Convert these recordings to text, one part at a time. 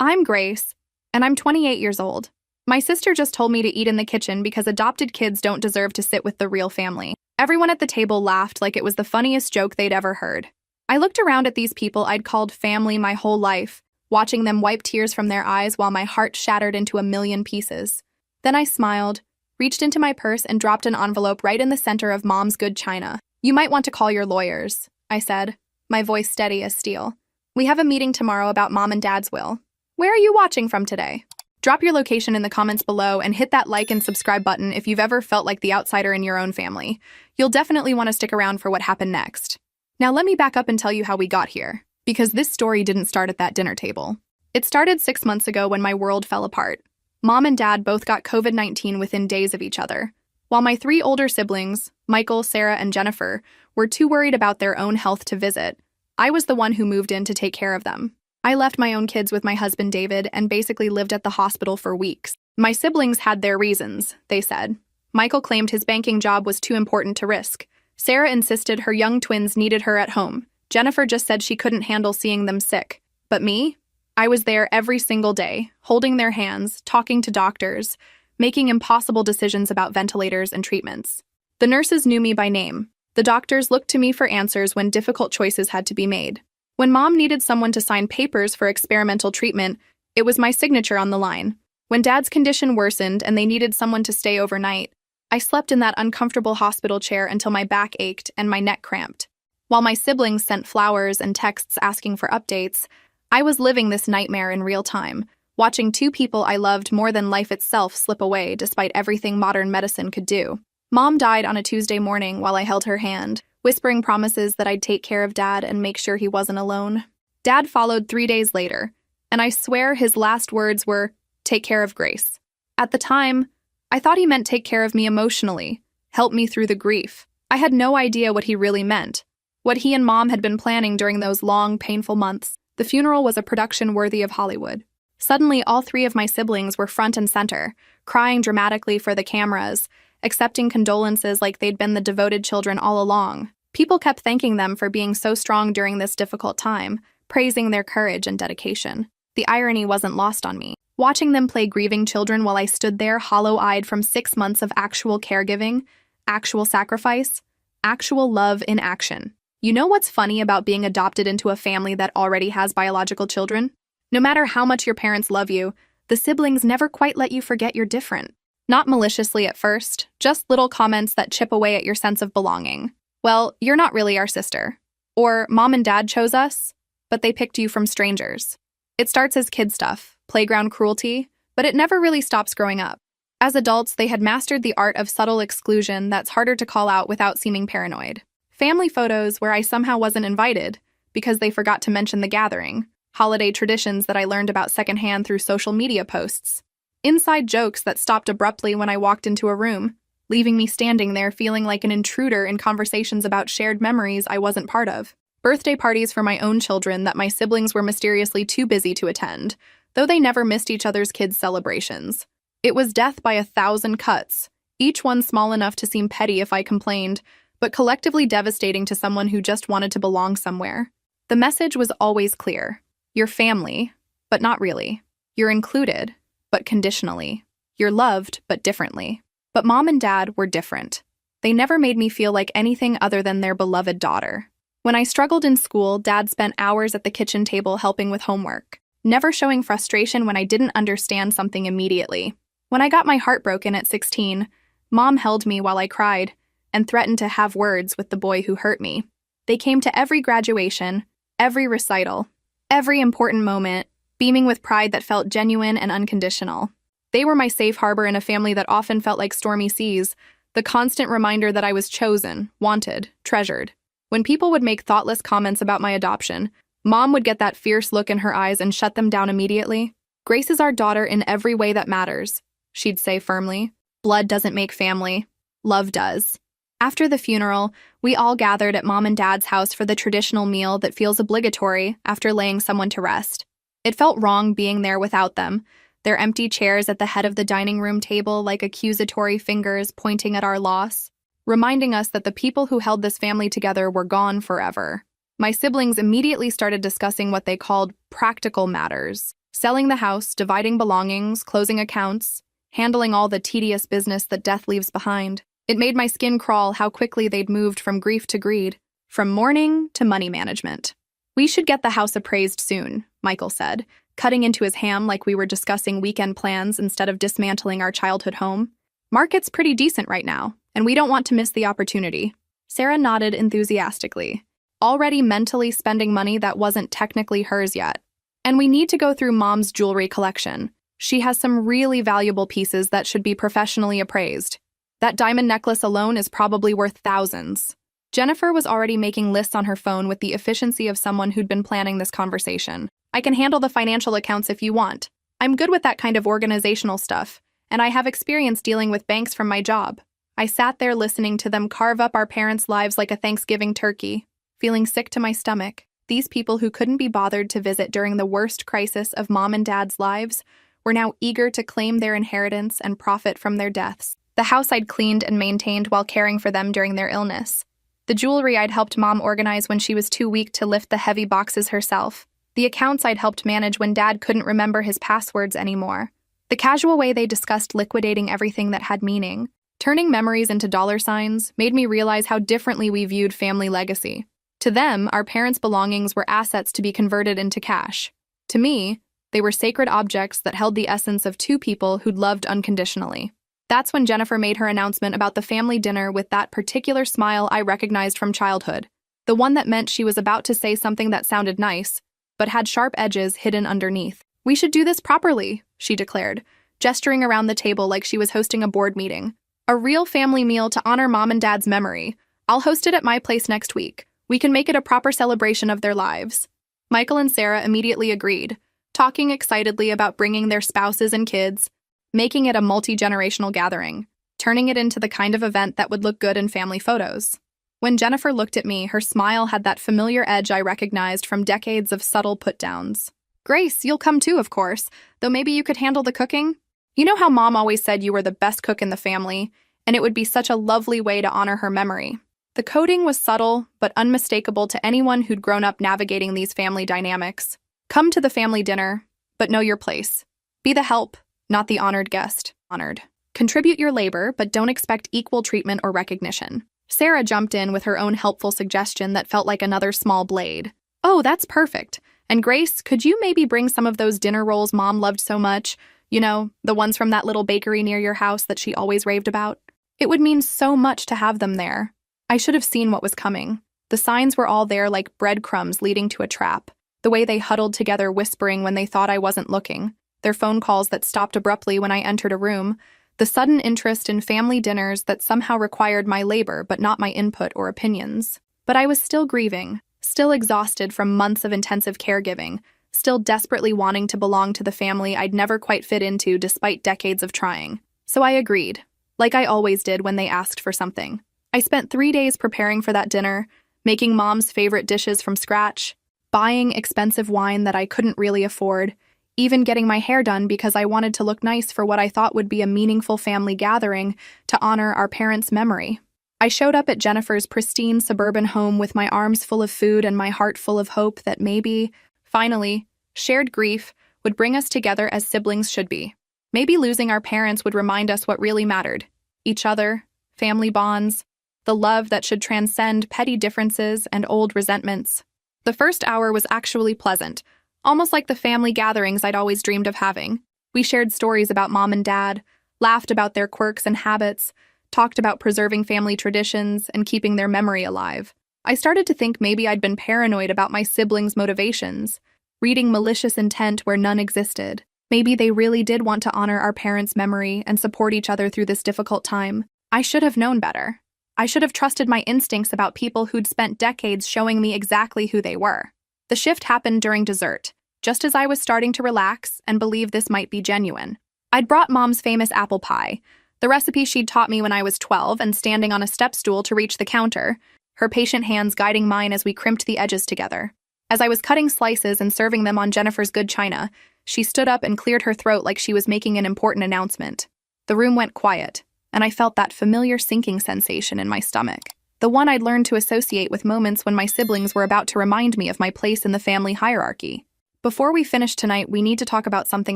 I'm Grace, and I'm 28 years old. My sister just told me to eat in the kitchen because adopted kids don't deserve to sit with the real family. Everyone at the table laughed like it was the funniest joke they'd ever heard. I looked around at these people I'd called family my whole life, watching them wipe tears from their eyes while my heart shattered into a million pieces. Then I smiled, reached into my purse, and dropped an envelope right in the center of Mom's good china. "You might want to call your lawyers," I said, my voice steady as steel. "We have a meeting tomorrow about Mom and Dad's will. Where are you watching from today?" Drop your location in the comments below and hit that like and subscribe button if you've ever felt like the outsider in your own family. You'll definitely want to stick around for what happened next. Now let me back up and tell you how we got here, because this story didn't start at that dinner table. It started 6 months ago when my world fell apart. Mom and Dad both got COVID-19 within days of each other. While my 3 older siblings, Michael, Sarah, and Jennifer, were too worried about their own health to visit, I was the one who moved in to take care of them. I left my own kids with my husband David and basically lived at the hospital for weeks. My siblings had their reasons, they said. Michael claimed his banking job was too important to risk. Sarah insisted her young twins needed her at home. Jennifer just said she couldn't handle seeing them sick. But me? I was there every single day, holding their hands, talking to doctors, making impossible decisions about ventilators and treatments. The nurses knew me by name. The doctors looked to me for answers when difficult choices had to be made. When Mom needed someone to sign papers for experimental treatment, it was my signature on the line. When Dad's condition worsened and they needed someone to stay overnight, I slept in that uncomfortable hospital chair until my back ached and my neck cramped. While my siblings sent flowers and texts asking for updates, I was living this nightmare in real time, watching 2 people I loved more than life itself slip away despite everything modern medicine could do. Mom died on a Tuesday morning while I held her hand, whispering promises that I'd take care of Dad and make sure he wasn't alone. Dad followed 3 days later, and I swear his last words were, "Take care of Grace." At the time, I thought he meant take care of me emotionally, help me through the grief. I had no idea what he really meant, what he and Mom had been planning during those long, painful months. The funeral was a production worthy of Hollywood. Suddenly, all 3 of my siblings were front and center, crying dramatically for the cameras, accepting condolences like they'd been the devoted children all along. People kept thanking them for being so strong during this difficult time, praising their courage and dedication. The irony wasn't lost on me. Watching them play grieving children while I stood there hollow-eyed from 6 months of actual caregiving, actual sacrifice, actual love in action. You know what's funny about being adopted into a family that already has biological children? No matter how much your parents love you, the siblings never quite let you forget you're different. Not maliciously at first, just little comments that chip away at your sense of belonging. Well, you're not really our sister. Or Mom and Dad chose us, but they picked you from strangers. It starts as kid stuff, playground cruelty, but it never really stops growing up. As adults, they had mastered the art of subtle exclusion that's harder to call out without seeming paranoid. Family photos where I somehow wasn't invited because they forgot to mention the gathering. Holiday traditions that I learned about secondhand through social media posts. Inside jokes that stopped abruptly when I walked into a room, leaving me standing there feeling like an intruder in conversations about shared memories I wasn't part of. Birthday parties for my own children that my siblings were mysteriously too busy to attend, though they never missed each other's kids' celebrations. It was death by 1,000 cuts, each one small enough to seem petty if I complained, but collectively devastating to someone who just wanted to belong somewhere. The message was always clear. You're family, but not really. You're included, but conditionally. You're loved, but differently. But Mom and Dad were different. They never made me feel like anything other than their beloved daughter. When I struggled in school, Dad spent hours at the kitchen table helping with homework, never showing frustration when I didn't understand something immediately. When I got my heart broken at 16, Mom held me while I cried and threatened to have words with the boy who hurt me. They came to every graduation, every recital, every important moment, beaming with pride that felt genuine and unconditional. They were my safe harbor in a family that often felt like stormy seas, the constant reminder that I was chosen, wanted, treasured. When people would make thoughtless comments about my adoption, Mom would get that fierce look in her eyes and shut them down immediately. "Grace is our daughter in every way that matters," she'd say firmly. "Blood doesn't make family. Love does." After the funeral, we all gathered at Mom and Dad's house for the traditional meal that feels obligatory after laying someone to rest. It felt wrong being there without them, their empty chairs at the head of the dining room table like accusatory fingers pointing at our loss, reminding us that the people who held this family together were gone forever. My siblings immediately started discussing what they called practical matters. Selling the house, dividing belongings, closing accounts, handling all the tedious business that death leaves behind. It made my skin crawl how quickly they'd moved from grief to greed, from mourning to money management. "We should get the house appraised soon," Michael said, cutting into his ham like we were discussing weekend plans instead of dismantling our childhood home. "Market's pretty decent right now, and we don't want to miss the opportunity." Sarah nodded enthusiastically, already mentally spending money that wasn't technically hers yet. "And we need to go through Mom's jewelry collection. She has some really valuable pieces that should be professionally appraised. That diamond necklace alone is probably worth thousands." Jennifer was already making lists on her phone with the efficiency of someone who'd been planning this conversation. "I can handle the financial accounts if you want. I'm good with that kind of organizational stuff, and I have experience dealing with banks from my job." I sat there listening to them carve up our parents' lives like a Thanksgiving turkey, feeling sick to my stomach. These people who couldn't be bothered to visit during the worst crisis of Mom and Dad's lives were now eager to claim their inheritance and profit from their deaths. The house I'd cleaned and maintained while caring for them during their illness. The jewelry I'd helped Mom organize when she was too weak to lift the heavy boxes herself. The accounts I'd helped manage when Dad couldn't remember his passwords anymore. The casual way they discussed liquidating everything that had meaning, turning memories into dollar signs, made me realize how differently we viewed family legacy. To them, our parents' belongings were assets to be converted into cash. To me, they were sacred objects that held the essence of two people who'd loved unconditionally. That's when Jennifer made her announcement about the family dinner with that particular smile I recognized from childhood, the one that meant she was about to say something that sounded nice, but had sharp edges hidden underneath. "We should do this properly," she declared, gesturing around the table like she was hosting a board meeting. "A real family meal to honor Mom and Dad's memory. I'll host it at my place next week. We can make it a proper celebration of their lives." Michael and Sarah immediately agreed, talking excitedly about bringing their spouses and kids, making it a multi-generational gathering, turning it into the kind of event that would look good in family photos. When Jennifer looked at me, her smile had that familiar edge I recognized from decades of subtle put-downs. "Grace, you'll come too, of course, though maybe you could handle the cooking? You know how Mom always said you were the best cook in the family, and it would be such a lovely way to honor her memory." The coding was subtle, but unmistakable to anyone who'd grown up navigating these family dynamics. "Come to the family dinner, but know your place. Be the help, not the honored guest. Honored. Contribute your labor, but don't expect equal treatment or recognition." Sarah jumped in with her own helpful suggestion that felt like another small blade. "Oh, that's perfect. And Grace, could you maybe bring some of those dinner rolls Mom loved so much? You know, the ones from that little bakery near your house that she always raved about? It would mean so much to have them there." I should have seen what was coming. The signs were all there like breadcrumbs leading to a trap. The way they huddled together whispering when they thought I wasn't looking. Their phone calls that stopped abruptly when I entered a room. The sudden interest in family dinners that somehow required my labor but not my input or opinions. But I was still grieving, still exhausted from months of intensive caregiving, still desperately wanting to belong to the family I'd never quite fit into despite decades of trying. So I agreed, like I always did when they asked for something. I spent 3 days preparing for that dinner, making Mom's favorite dishes from scratch, buying expensive wine that I couldn't really afford, even getting my hair done because I wanted to look nice for what I thought would be a meaningful family gathering to honor our parents' memory. I showed up at Jennifer's pristine suburban home with my arms full of food and my heart full of hope that maybe, finally, shared grief would bring us together as siblings should be. Maybe losing our parents would remind us what really mattered: each other, family bonds, the love that should transcend petty differences and old resentments. The first hour was actually pleasant, almost like the family gatherings I'd always dreamed of having. We shared stories about Mom and Dad, laughed about their quirks and habits, talked about preserving family traditions and keeping their memory alive. I started to think maybe I'd been paranoid about my siblings' motivations, reading malicious intent where none existed. Maybe they really did want to honor our parents' memory and support each other through this difficult time. I should have known better. I should have trusted my instincts about people who'd spent decades showing me exactly who they were. The shift happened during dessert, just as I was starting to relax and believe this might be genuine. I'd brought Mom's famous apple pie, the recipe she'd taught me when I was 12 and standing on a step stool to reach the counter, her patient hands guiding mine as we crimped the edges together. As I was cutting slices and serving them on Jennifer's good china, she stood up and cleared her throat like she was making an important announcement. The room went quiet, and I felt that familiar sinking sensation in my stomach, the one I'd learned to associate with moments when my siblings were about to remind me of my place in the family hierarchy. Before we finish tonight, we need to talk about something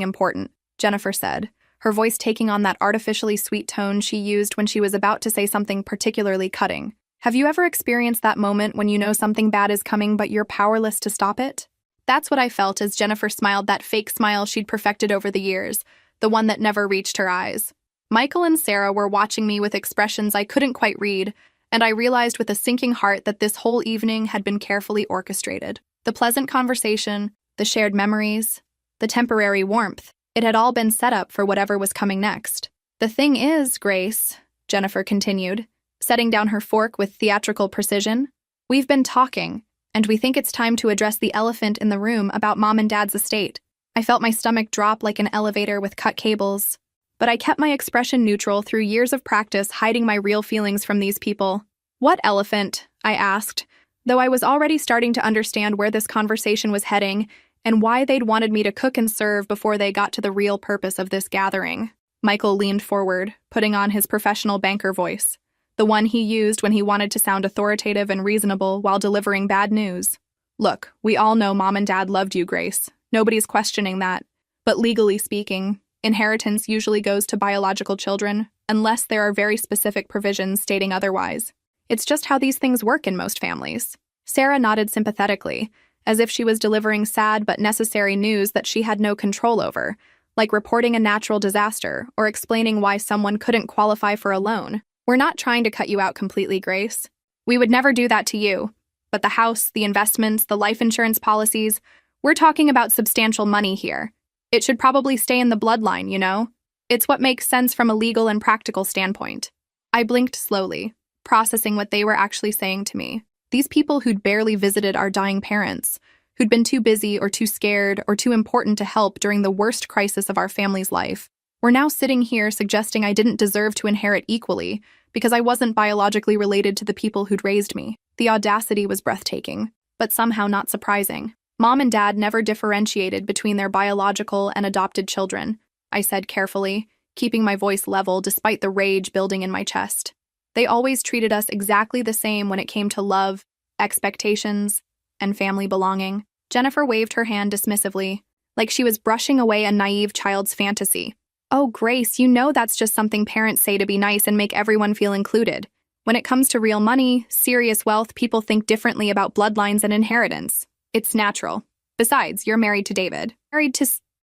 important, Jennifer said, her voice taking on that artificially sweet tone she used when she was about to say something particularly cutting. Have you ever experienced that moment when you know something bad is coming but you're powerless to stop it? That's what I felt as Jennifer smiled, that fake smile she'd perfected over the years, the one that never reached her eyes. Michael and Sarah were watching me with expressions I couldn't quite read, and I realized with a sinking heart that this whole evening had been carefully orchestrated. The pleasant conversation, the shared memories, the temporary warmth, it had all been set up for whatever was coming next. The thing is, Grace, Jennifer continued, setting down her fork with theatrical precision, we've been talking, and we think it's time to address the elephant in the room about Mom and Dad's estate. I felt my stomach drop like an elevator with cut cables, but I kept my expression neutral through years of practice hiding my real feelings from these people. What elephant? I asked, though I was already starting to understand where this conversation was heading and why they'd wanted me to cook and serve before they got to the real purpose of this gathering. Michael leaned forward, putting on his professional banker voice, the one he used when he wanted to sound authoritative and reasonable while delivering bad news. Look, we all know Mom and Dad loved you, Grace. Nobody's questioning that. But legally speaking, inheritance usually goes to biological children, unless there are very specific provisions stating otherwise. It's just how these things work in most families. Sarah nodded sympathetically, as if she was delivering sad but necessary news that she had no control over, like reporting a natural disaster or explaining why someone couldn't qualify for a loan. We're not trying to cut you out completely, Grace. We would never do that to you. But the house, the investments, the life insurance policies, we're talking about substantial money here. It should probably stay in the bloodline, you know? It's what makes sense from a legal and practical standpoint. I blinked slowly, processing what they were actually saying to me. These people who'd barely visited our dying parents, who'd been too busy or too scared or too important to help during the worst crisis of our family's life, were now sitting here suggesting I didn't deserve to inherit equally because I wasn't biologically related to the people who'd raised me. The audacity was breathtaking, but somehow not surprising. Mom and Dad never differentiated between their biological and adopted children, I said carefully, keeping my voice level despite the rage building in my chest. They always treated us exactly the same when it came to love, expectations, and family belonging. Jennifer waved her hand dismissively, like she was brushing away a naive child's fantasy. Oh, Grace, you know that's just something parents say to be nice and make everyone feel included. When it comes to real money, serious wealth, people think differently about bloodlines and inheritance. It's natural. Besides, you're married to David.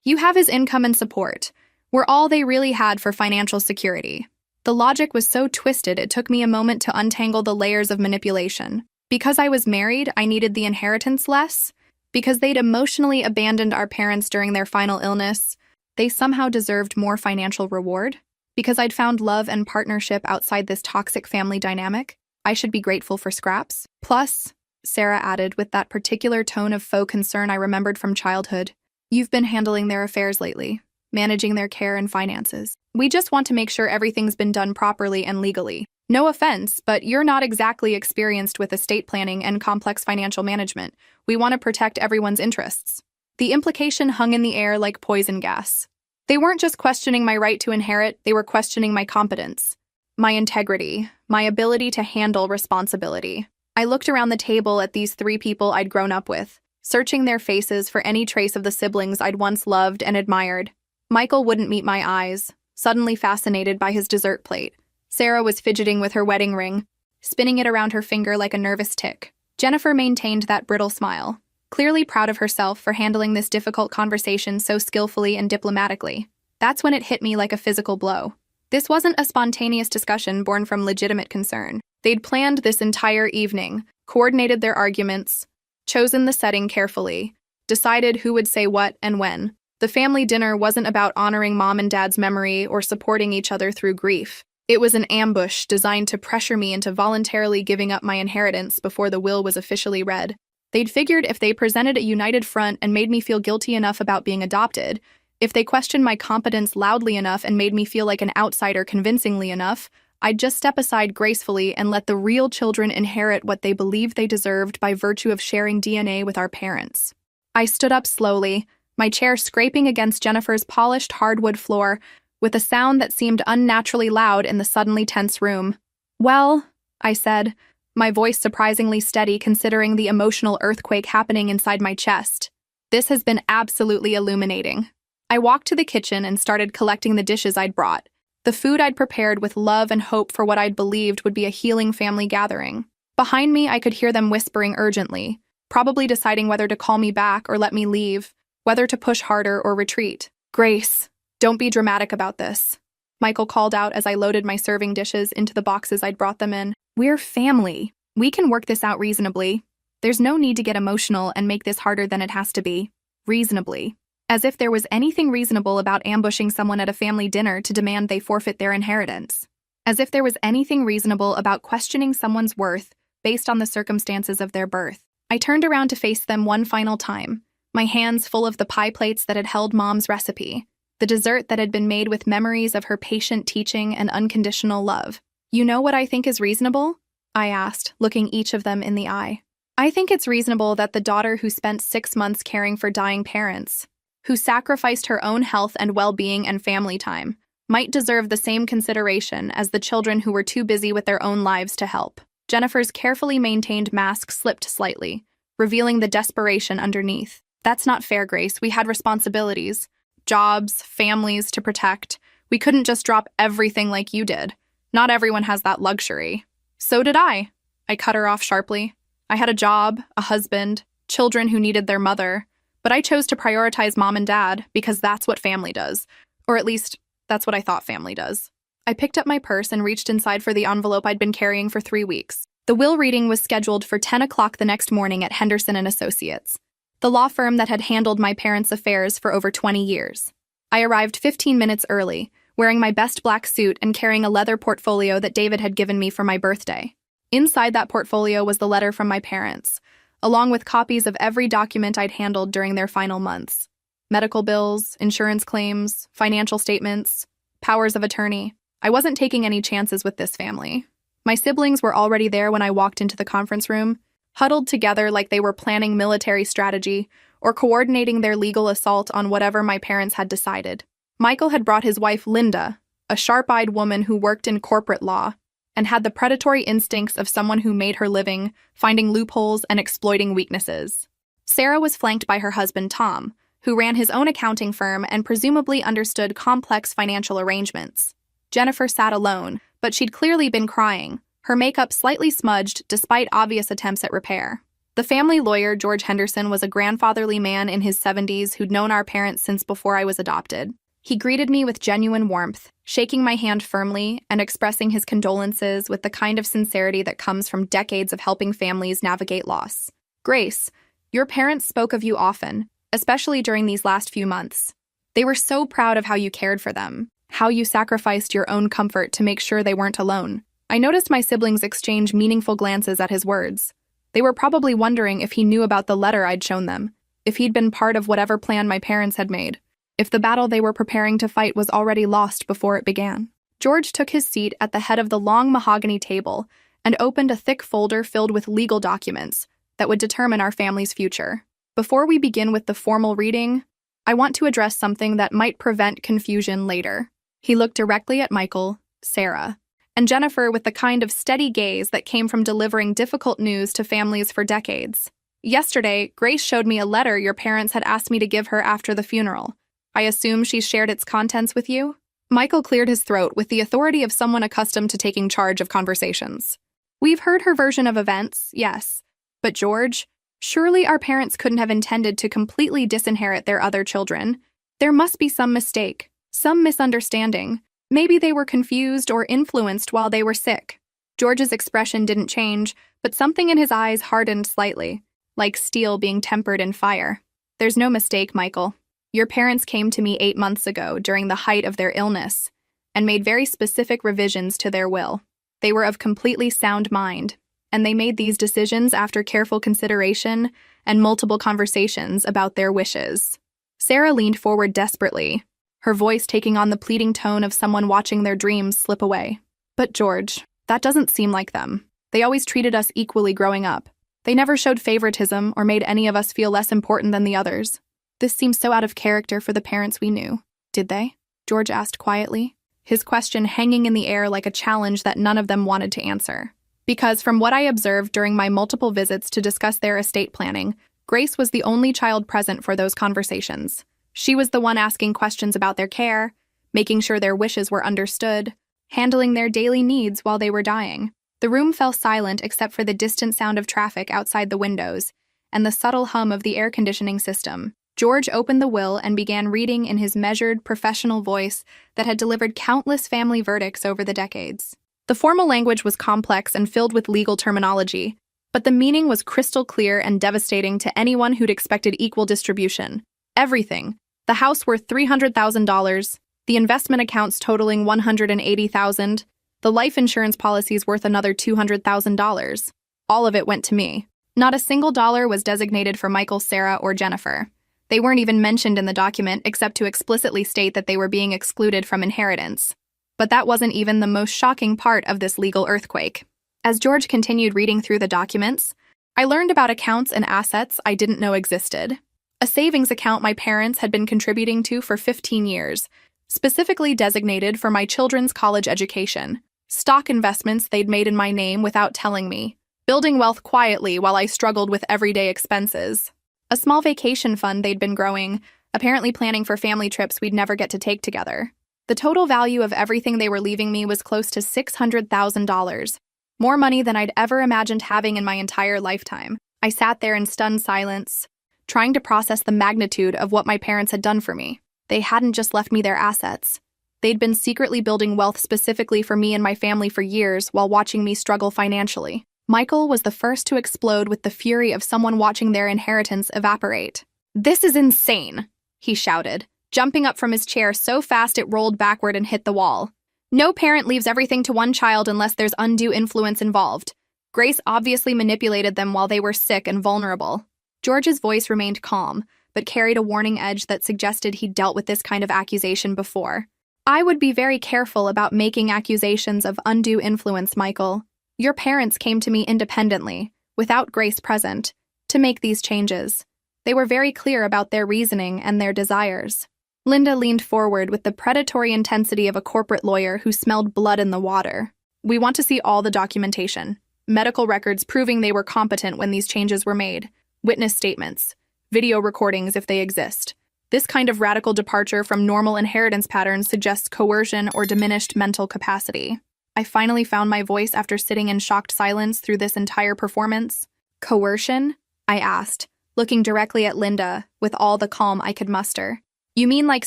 You have his income and support. We're all they really had for financial security. The logic was so twisted it took me a moment to untangle the layers of manipulation. Because I was married, I needed the inheritance less. Because they'd emotionally abandoned our parents during their final illness, they somehow deserved more financial reward. Because I'd found love and partnership outside this toxic family dynamic, I should be grateful for scraps. Plus, Sarah added with that particular tone of faux concern I remembered from childhood, you've been handling their affairs lately, managing their care and finances. We just want to make sure everything's been done properly and legally. No offense, but you're not exactly experienced with estate planning and complex financial management. We want to protect everyone's interests. The implication hung in the air like poison gas. They weren't just questioning my right to inherit, they were questioning my competence, my integrity, my ability to handle responsibility. I looked around the table at these three people I'd grown up with, searching their faces for any trace of the siblings I'd once loved and admired. Michael wouldn't meet my eyes, suddenly fascinated by his dessert plate. Sarah was fidgeting with her wedding ring, spinning it around her finger like a nervous tick. Jennifer maintained that brittle smile, clearly proud of herself for handling this difficult conversation so skillfully and diplomatically. That's when it hit me like a physical blow. This wasn't a spontaneous discussion born from legitimate concern. They'd planned this entire evening, coordinated their arguments, chosen the setting carefully, decided who would say what and when. The family dinner wasn't about honoring Mom and Dad's memory or supporting each other through grief. It was an ambush designed to pressure me into voluntarily giving up my inheritance before the will was officially read. They'd figured if they presented a united front and made me feel guilty enough about being adopted, if they questioned my competence loudly enough and made me feel like an outsider convincingly enough, I'd just step aside gracefully and let the real children inherit what they believed they deserved by virtue of sharing DNA with our parents. I stood up slowly, my chair scraping against Jennifer's polished hardwood floor, with a sound that seemed unnaturally loud in the suddenly tense room. Well, I said, my voice surprisingly steady considering the emotional earthquake happening inside my chest. This has been absolutely illuminating. I walked to the kitchen and started collecting the dishes I'd brought, the food I'd prepared with love and hope for what I'd believed would be a healing family gathering. Behind me, I could hear them whispering urgently, probably deciding whether to call me back or let me leave, whether to push harder or retreat. "Grace, don't be dramatic about this," Michael called out as I loaded my serving dishes into the boxes I'd brought them in. "We're family. We can work this out reasonably. There's no need to get emotional and make this harder than it has to be. Reasonably." As if there was anything reasonable about ambushing someone at a family dinner to demand they forfeit their inheritance. As if there was anything reasonable about questioning someone's worth based on the circumstances of their birth. I turned around to face them one final time, my hands full of the pie plates that had held Mom's recipe, the dessert that had been made with memories of her patient teaching and unconditional love. "You know what I think is reasonable?" I asked, looking each of them in the eye. "I think it's reasonable that the daughter who spent 6 months caring for dying parents, who sacrificed her own health and well-being and family time, might deserve the same consideration as the children who were too busy with their own lives to help." Jennifer's carefully maintained mask slipped slightly, revealing the desperation underneath. "That's not fair, Grace. We had responsibilities, jobs, families to protect. We couldn't just drop everything like you did. Not everyone has that luxury." "So did I cut her off sharply. "I had a job, a husband, children who needed their mother. But I chose to prioritize Mom and Dad because that's what family does. Or at least, that's what I thought family does." I picked up my purse and reached inside for the envelope I'd been carrying for 3 weeks. The will reading was scheduled for 10 o'clock the next morning at Henderson & Associates, the law firm that had handled my parents' affairs for over 20 years. I arrived 15 minutes early, wearing my best black suit and carrying a leather portfolio that David had given me for my birthday. Inside that portfolio was the letter from my parents, along with copies of every document I'd handled during their final months. Medical bills, insurance claims, financial statements, powers of attorney. I wasn't taking any chances with this family. My siblings were already there when I walked into the conference room, huddled together like they were planning military strategy or coordinating their legal assault on whatever my parents had decided. Michael had brought his wife Linda, a sharp-eyed woman who worked in corporate law, and had the predatory instincts of someone who made her living, finding loopholes and exploiting weaknesses. Sarah was flanked by her husband Tom, who ran his own accounting firm and presumably understood complex financial arrangements. Jennifer sat alone, but she'd clearly been crying, her makeup slightly smudged despite obvious attempts at repair. The family lawyer, George Henderson, was a grandfatherly man in his 70s who'd known our parents since before I was adopted. He greeted me with genuine warmth, shaking my hand firmly and expressing his condolences with the kind of sincerity that comes from decades of helping families navigate loss. "Grace, your parents spoke of you often, especially during these last few months. They were so proud of how you cared for them, how you sacrificed your own comfort to make sure they weren't alone." I noticed my siblings exchange meaningful glances at his words. They were probably wondering if he knew about the letter I'd shown them, if he'd been part of whatever plan my parents had made, if the battle they were preparing to fight was already lost before it began. George took his seat at the head of the long mahogany table and opened a thick folder filled with legal documents that would determine our family's future. "Before we begin with the formal reading, I want to address something that might prevent confusion later." He looked directly at Michael, Sarah, and Jennifer with the kind of steady gaze that came from delivering difficult news to families for decades. "Yesterday, Grace showed me a letter your parents had asked me to give her after the funeral. I assume she shared its contents with you?" Michael cleared his throat with the authority of someone accustomed to taking charge of conversations. "We've heard her version of events, yes. But George, surely our parents couldn't have intended to completely disinherit their other children. There must be some mistake, some misunderstanding. Maybe they were confused or influenced while they were sick." George's expression didn't change, but something in his eyes hardened slightly, like steel being tempered in fire. "There's no mistake, Michael. Your parents came to me 8 months ago during the height of their illness and made very specific revisions to their will. They were of completely sound mind, and they made these decisions after careful consideration and multiple conversations about their wishes." Sarah leaned forward desperately, her voice taking on the pleading tone of someone watching their dreams slip away. "But George, that doesn't seem like them. They always treated us equally growing up. They never showed favoritism or made any of us feel less important than the others. This seems so out of character for the parents we knew." "Did they?" George asked quietly, his question hanging in the air like a challenge that none of them wanted to answer. "Because from what I observed during my multiple visits to discuss their estate planning, Grace was the only child present for those conversations. She was the one asking questions about their care, making sure their wishes were understood, handling their daily needs while they were dying. The room fell silent except for the distant sound of traffic outside the windows and the subtle hum of the air conditioning system. George opened the will and began reading in his measured, professional voice that had delivered countless family verdicts over the decades. The formal language was complex and filled with legal terminology, but the meaning was crystal clear and devastating to anyone who'd expected equal distribution. Everything. The house worth $300,000, the investment accounts totaling $180,000, the life insurance policies worth another $200,000. All of it went to me. Not a single dollar was designated for Michael, Sarah, or Jennifer. They weren't even mentioned in the document except to explicitly state that they were being excluded from inheritance. But that wasn't even the most shocking part of this legal earthquake. As George continued reading through the documents, I learned about accounts and assets I didn't know existed. A savings account my parents had been contributing to for 15 years, specifically designated for my children's college education. Stock investments they'd made in my name without telling me. Building wealth quietly while I struggled with everyday expenses. A small vacation fund they'd been growing, apparently planning for family trips we'd never get to take together. The total value of everything they were leaving me was close to $600,000. More money than I'd ever imagined having in my entire lifetime. I sat there in stunned silence, trying to process the magnitude of what my parents had done for me. They hadn't just left me their assets. They'd been secretly building wealth specifically for me and my family for years while watching me struggle financially. Michael was the first to explode with the fury of someone watching their inheritance evaporate. "This is insane," he shouted, jumping up from his chair so fast it rolled backward and hit the wall. "No parent leaves everything to one child unless there's undue influence involved. Grace obviously manipulated them while they were sick and vulnerable." George's voice remained calm, but carried a warning edge that suggested he'd dealt with this kind of accusation before. "I would be very careful about making accusations of undue influence, Michael. Your parents came to me independently, without Grace present, to make these changes. They were very clear about their reasoning and their desires." Linda leaned forward with the predatory intensity of a corporate lawyer who smelled blood in the water. "We want to see all the documentation. Medical records proving they were competent when these changes were made. Witness statements. Video recordings if they exist. This kind of radical departure from normal inheritance patterns suggests coercion or diminished mental capacity." I finally found my voice after sitting in shocked silence through this entire performance. "Coercion?" I asked, looking directly at Linda with all the calm I could muster. "You mean like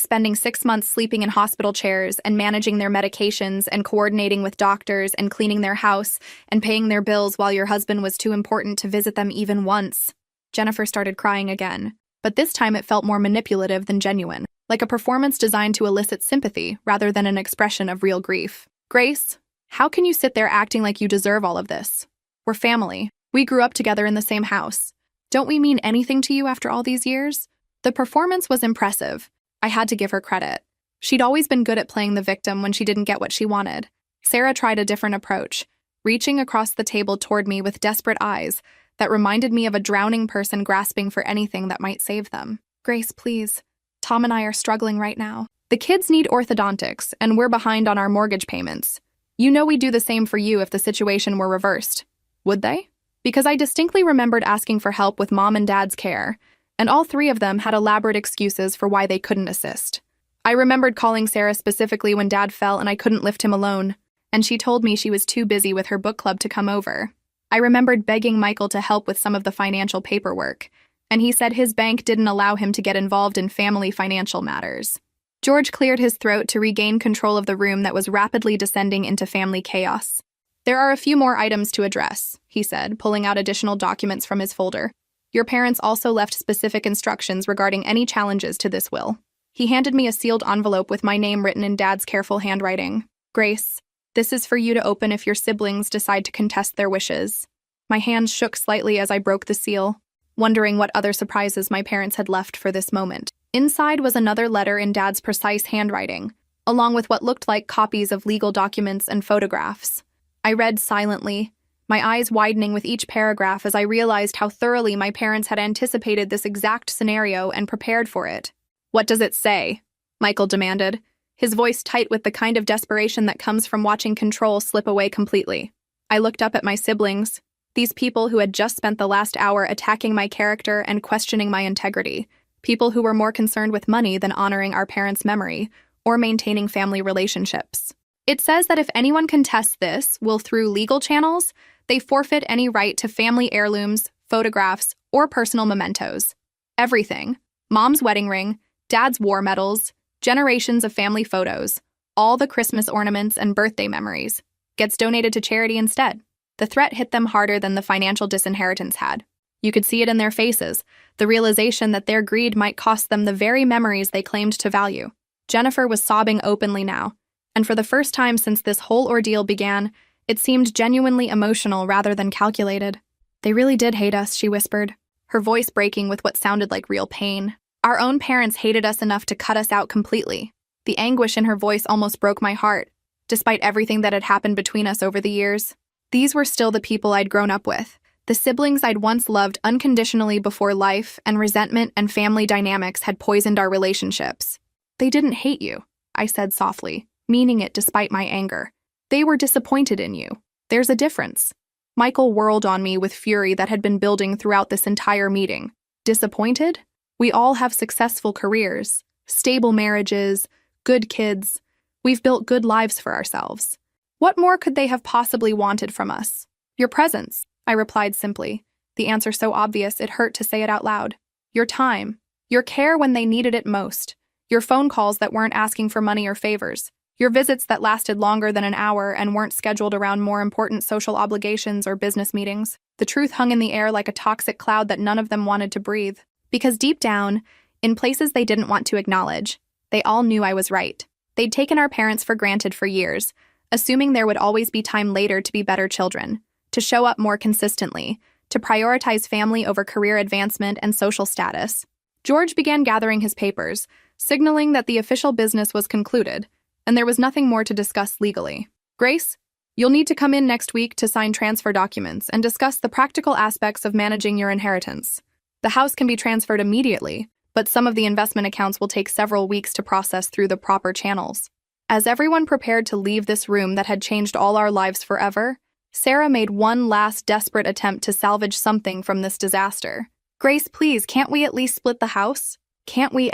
spending 6 months sleeping in hospital chairs and managing their medications and coordinating with doctors and cleaning their house and paying their bills while your husband was too important to visit them even once?" Jennifer started crying again, but this time it felt more manipulative than genuine, like a performance designed to elicit sympathy rather than an expression of real grief. "Grace, how can you sit there acting like you deserve all of this? We're family. We grew up together in the same house. Don't we mean anything to you after all these years?" The performance was impressive. I had to give her credit. She'd always been good at playing the victim when she didn't get what she wanted. Sarah tried a different approach, reaching across the table toward me with desperate eyes that reminded me of a drowning person grasping for anything that might save them. "Grace, please. Tom and I are struggling right now. The kids need orthodontics, and we're behind on our mortgage payments. You know we'd do the same for you if the situation were reversed. Would they?" Because I distinctly remembered asking for help with Mom and Dad's care, and all three of them had elaborate excuses for why they couldn't assist. I remembered calling Sarah specifically when Dad fell and I couldn't lift him alone, and she told me she was too busy with her book club to come over. I remembered begging Michael to help with some of the financial paperwork, and he said his bank didn't allow him to get involved in family financial matters. George cleared his throat to regain control of the room that was rapidly descending into family chaos. "There are a few more items to address," he said, pulling out additional documents from his folder. "Your parents also left specific instructions regarding any challenges to this will." He handed me a sealed envelope with my name written in Dad's careful handwriting. "Grace, this is for you to open if your siblings decide to contest their wishes." My hands shook slightly as I broke the seal, wondering what other surprises my parents had left for this moment. Inside was another letter in Dad's precise handwriting, along with what looked like copies of legal documents and photographs. I read silently, my eyes widening with each paragraph as I realized how thoroughly my parents had anticipated this exact scenario and prepared for it. "What does it say?" Michael demanded, his voice tight with the kind of desperation that comes from watching control slip away completely. I looked up at my siblings, These people who had just spent the last hour attacking my character and questioning my integrity. People who were more concerned with money than honoring our parents' memory or maintaining family relationships. It says that if anyone contests this, will through legal channels, they forfeit any right to family heirlooms, photographs, or personal mementos. Everything. Mom's wedding ring, dad's war medals, generations of family photos, all the Christmas ornaments and birthday memories, gets donated to charity instead. The threat hit them harder than the financial disinheritance had. You could see it in their faces, the realization that their greed might cost them the very memories they claimed to value. Jennifer was sobbing openly now, and for the first time since this whole ordeal began, it seemed genuinely emotional rather than calculated. They really did hate us, she whispered, her voice breaking with what sounded like real pain. Our own parents hated us enough to cut us out completely. The anguish in her voice almost broke my heart, despite everything that had happened between us over the years. These were still the people I'd grown up with, the siblings I'd once loved unconditionally before life and resentment and family dynamics had poisoned our relationships. They didn't hate you, I said softly, meaning it despite my anger. They were disappointed in you. There's a difference. Michael whirled on me with fury that had been building throughout this entire meeting. Disappointed? We all have successful careers, stable marriages, good kids. We've built good lives for ourselves. What more could they have possibly wanted from us? Your presence, I replied simply, the answer so obvious it hurt to say it out loud. Your time, your care when they needed it most, your phone calls that weren't asking for money or favors, your visits that lasted longer than an hour and weren't scheduled around more important social obligations or business meetings. The truth hung in the air like a toxic cloud that none of them wanted to breathe. Because deep down, in places they didn't want to acknowledge, they all knew I was right. They'd taken our parents for granted for years, assuming there would always be time later to be better children, to show up more consistently, to prioritize family over career advancement and social status. George began gathering his papers, signaling that the official business was concluded, and there was nothing more to discuss legally. Grace, you'll need to come in next week to sign transfer documents and discuss the practical aspects of managing your inheritance. The house can be transferred immediately, but some of the investment accounts will take several weeks to process through the proper channels. As everyone prepared to leave this room that had changed all our lives forever, Sarah made one last desperate attempt to salvage something from this disaster. Grace, please, can't we at least split the house? Can't we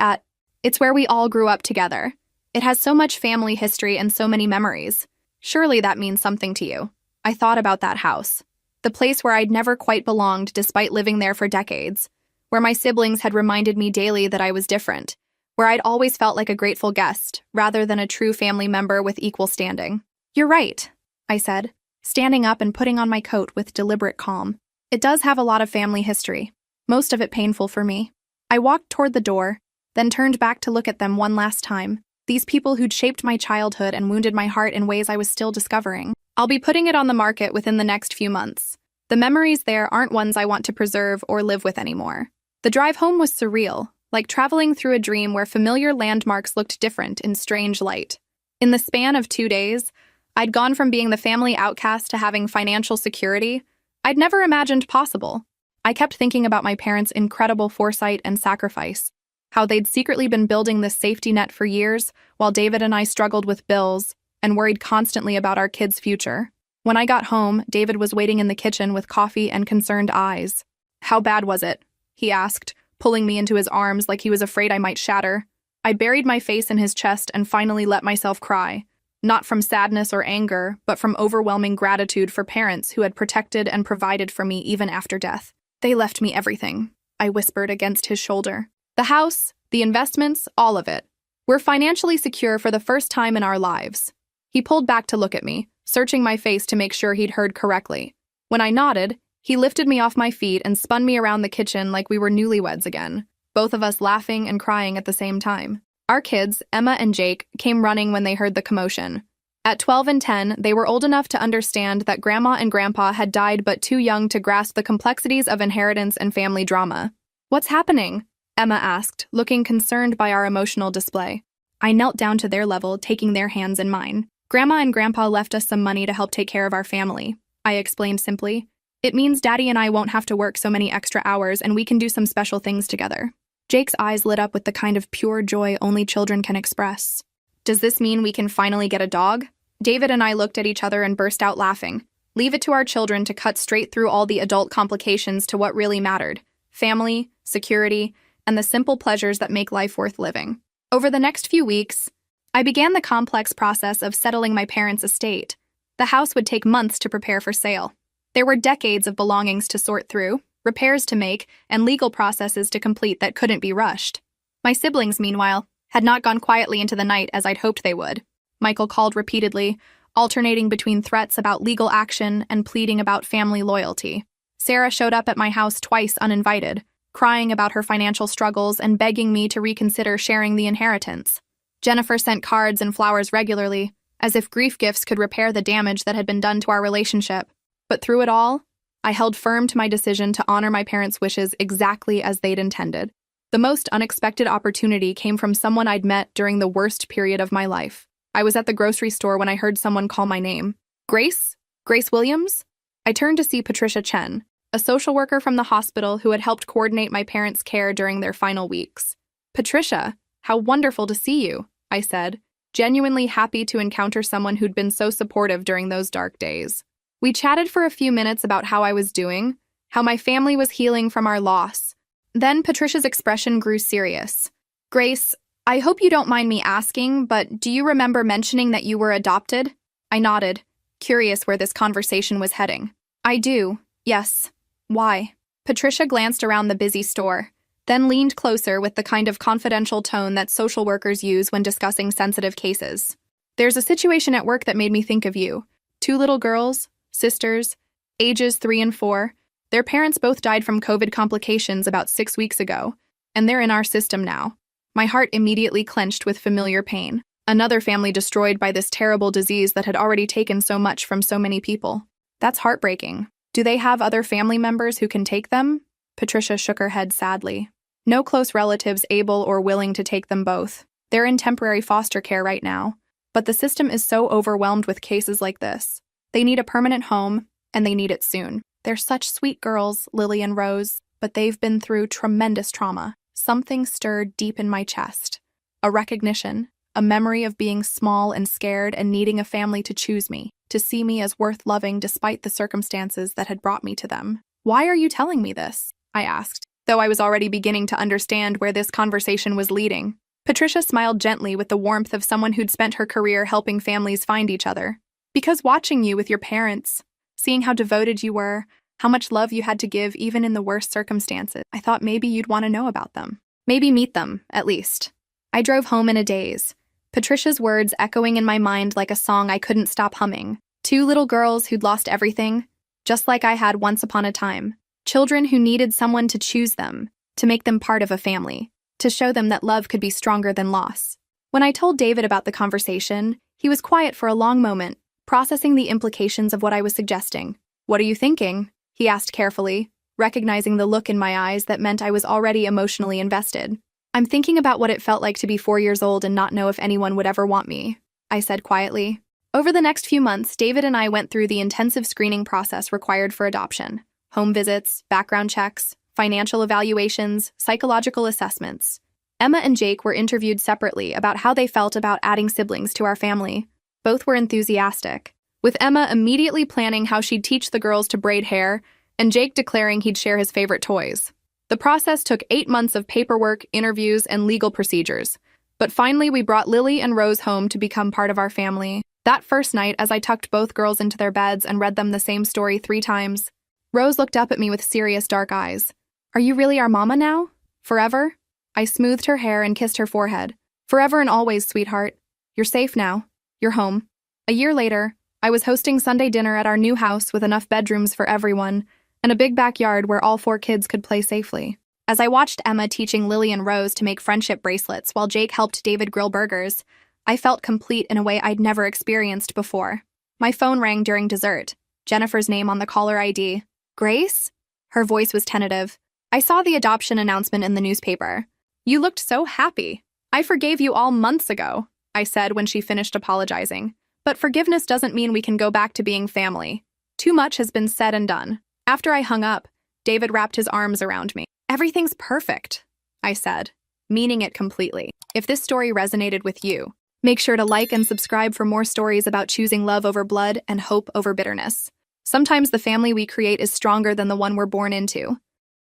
It's where we all grew up together. It has so much family history and so many memories. Surely that means something to you. I thought about that house. The place where I'd never quite belonged despite living there for decades. Where my siblings had reminded me daily that I was different. Where I'd always felt like a grateful guest, rather than a true family member with equal standing. You're right, I said, standing up and putting on my coat with deliberate calm. It does have a lot of family history, most of it painful for me. I walked toward the door, then turned back to look at them one last time. These people who'd shaped my childhood and wounded my heart in ways I was still discovering. I'll be putting it on the market within the next few months. The memories there aren't ones I want to preserve or live with anymore. The drive home was surreal, like traveling through a dream where familiar landmarks looked different in strange light. In the span of 2 days, I'd gone from being the family outcast to having financial security I'd never imagined possible. I kept thinking about my parents' incredible foresight and sacrifice, how they'd secretly been building this safety net for years while David and I struggled with bills and worried constantly about our kids' future. When I got home, David was waiting in the kitchen with coffee and concerned eyes. How bad was it? He asked, pulling me into his arms like he was afraid I might shatter. I buried my face in his chest and finally let myself cry, not from sadness or anger, but from overwhelming gratitude for parents who had protected and provided for me even after death. They left me everything, I whispered against his shoulder. The house, the investments, all of it. We're financially secure for the first time in our lives. He pulled back to look at me, searching my face to make sure he'd heard correctly. When I nodded, he lifted me off my feet and spun me around the kitchen like we were newlyweds again, both of us laughing and crying at the same time. Our kids, Emma and Jake, came running when they heard the commotion. At 12 and 10, they were old enough to understand that Grandma and Grandpa had died but too young to grasp the complexities of inheritance and family drama. What's happening? Emma asked, looking concerned by our emotional display. I knelt down to their level, taking their hands in mine. Grandma and Grandpa left us some money to help take care of our family, I explained simply. It means Daddy and I won't have to work so many extra hours and we can do some special things together. Jake's eyes lit up with the kind of pure joy only children can express. Does this mean we can finally get a dog? David and I looked at each other and burst out laughing. Leave it to our children to cut straight through all the adult complications to what really mattered: family, security, and the simple pleasures that make life worth living. Over the next few weeks, I began the complex process of settling my parents' estate. The house would take months to prepare for sale. There were decades of belongings to sort through, repairs to make, and legal processes to complete that couldn't be rushed. My siblings, meanwhile, had not gone quietly into the night as I'd hoped they would. Michael called repeatedly, alternating between threats about legal action and pleading about family loyalty. Sarah showed up at my house twice uninvited, crying about her financial struggles and begging me to reconsider sharing the inheritance. Jennifer sent cards and flowers regularly, as if grief gifts could repair the damage that had been done to our relationship. But through it all, I held firm to my decision to honor my parents' wishes exactly as they'd intended. The most unexpected opportunity came from someone I'd met during the worst period of my life. I was at the grocery store when I heard someone call my name. Grace? Grace Williams? I turned to see Patricia Chen, a social worker from the hospital who had helped coordinate my parents' care during their final weeks. Patricia, how wonderful to see you, I said, genuinely happy to encounter someone who'd been so supportive during those dark days. We chatted for a few minutes about how I was doing, how my family was healing from our loss. Then Patricia's expression grew serious. Grace, I hope you don't mind me asking, but do you remember mentioning that you were adopted? I nodded, curious where this conversation was heading. I do, yes. Why? Patricia glanced around the busy store, then leaned closer with the kind of confidential tone that social workers use when discussing sensitive cases. There's a situation at work that made me think of you. 2 little girls, sisters, ages 3 and 4. Their parents both died from COVID complications about 6 weeks ago, and they're in our system now. My heart immediately clenched with familiar pain. Another family destroyed by this terrible disease that had already taken so much from so many people. That's heartbreaking. Do they have other family members who can take them? Patricia shook her head sadly. No close relatives able or willing to take them both. They're in temporary foster care right now, but the system is so overwhelmed with cases like this. They need a permanent home, and they need it soon. They're such sweet girls, Lily and Rose, but they've been through tremendous trauma. Something stirred deep in my chest. A recognition, a memory of being small and scared and needing a family to choose me, to see me as worth loving despite the circumstances that had brought me to them. Why are you telling me this? I asked, though I was already beginning to understand where this conversation was leading. Patricia smiled gently with the warmth of someone who'd spent her career helping families find each other. Because watching you with your parents, seeing how devoted you were, how much love you had to give even in the worst circumstances, I thought maybe you'd want to know about them. Maybe meet them, at least. I drove home in a daze, Patricia's words echoing in my mind like a song I couldn't stop humming. 2 little girls who'd lost everything, just like I had once upon a time. Children who needed someone to choose them, to make them part of a family, to show them that love could be stronger than loss. When I told David about the conversation, he was quiet for a long moment, processing the implications of what I was suggesting. What are you thinking? He asked carefully, recognizing the look in my eyes that meant I was already emotionally invested. I'm thinking about what it felt like to be 4 years old and not know if anyone would ever want me, I said quietly. Over the next few months, David and I went through the intensive screening process required for adoption. Home visits, background checks, financial evaluations, psychological assessments. Emma and Jake were interviewed separately about how they felt about adding siblings to our family. Both were enthusiastic, with Emma immediately planning how she'd teach the girls to braid hair, and Jake declaring he'd share his favorite toys. The process took 8 months of paperwork, interviews, and legal procedures, but finally we brought Lily and Rose home to become part of our family. That first night, as I tucked both girls into their beds and read them the same story 3 times, Rose looked up at me with serious dark eyes. Are you really our mama now? Forever? I smoothed her hair and kissed her forehead. Forever and always, sweetheart. You're safe now. You're home. A year later, I was hosting Sunday dinner at our new house with enough bedrooms for everyone and a big backyard where all 4 kids could play safely. As I watched Emma teaching Lily and Rose to make friendship bracelets while Jake helped David grill burgers, I felt complete in a way I'd never experienced before. My phone rang during dessert, Jennifer's name on the caller ID. Grace? Her voice was tentative. I saw the adoption announcement in the newspaper. You looked so happy. I forgave you all months ago, I said when she finished apologizing. But forgiveness doesn't mean we can go back to being family. Too much has been said and done. After I hung up, David wrapped his arms around me. Everything's perfect, I said, meaning it completely. If this story resonated with you, make sure to like and subscribe for more stories about choosing love over blood and hope over bitterness. Sometimes the family we create is stronger than the one we're born into.